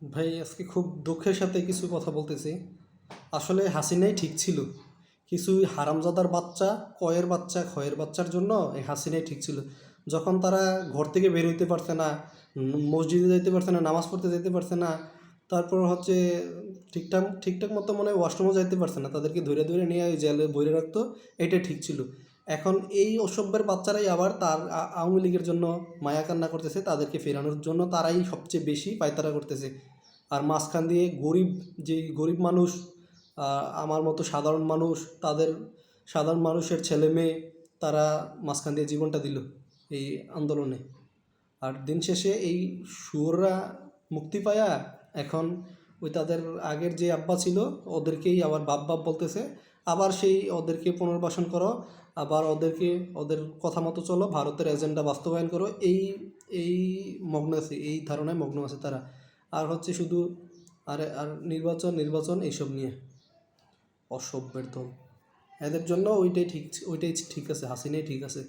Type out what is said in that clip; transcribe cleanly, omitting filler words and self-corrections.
ভাই আজকে খুব দুঃখের সাথে কিছু কথা বলতেছি। আসলে হাসিনাই ঠিক ছিল। কিছু হারামজাদার বাচ্চা, কয়ের বাচ্চা, খয়ের বাচ্চার জন্য এই হাসিনাই ঠিক ছিল। যখন তারা ঘর থেকে বের হইতে পারছে না, মসজিদে যেতে পারছে না, নামাজ পড়তে যেতে পারছে না, তারপর হচ্ছে ঠিকঠাক ঠিকঠাক মতো মনে হয় ওয়াশরুমও যাইতে পারছে না, তাদেরকে ধরে ধরে নিয়ে ওই জেলে বইরে রাখতো। এটা ঠিক ছিল। এখন এই অসভ্যের বাচ্চারাই আবার তার আওয়ামী লীগের জন্য মায়া কান্না করতেছে, তাদেরকে ফেরানোর জন্য তারাই সবচেয়ে বেশি পায়তারা করতেছে। আর মাঝখান দিয়ে গরিব, যেই গরিব মানুষ, আমার মতো সাধারণ মানুষ, তাদের সাধারণ মানুষের ছেলে মেয়ে, তারা মাঝখান দিয়ে জীবনটা দিল এই আন্দোলনে। আর দিন শেষে এই শুয়োররা মুক্তি পায়া এখন ওই তাদের আগের যে আব্বা ছিল ওদেরকেই আবার বাপ বাপ বলতেছে। আবার সেই ওদেরকে পুনর্বাসন করো, আবার ওদেরকে ওদের কথা মতো চলো, ভারতের এজেন্ডা বাস্তবায়ন করো, এই মগ্ন আছে, এই ধারণায় মগ্ন আছে তারা। আর হচ্ছে শুধু আর নির্বাচন নির্বাচন এইসব নিয়ে অসভ্যের দল। এদের জন্য ওইটাই ঠিক আছে, হাসিনাই ঠিক আছে।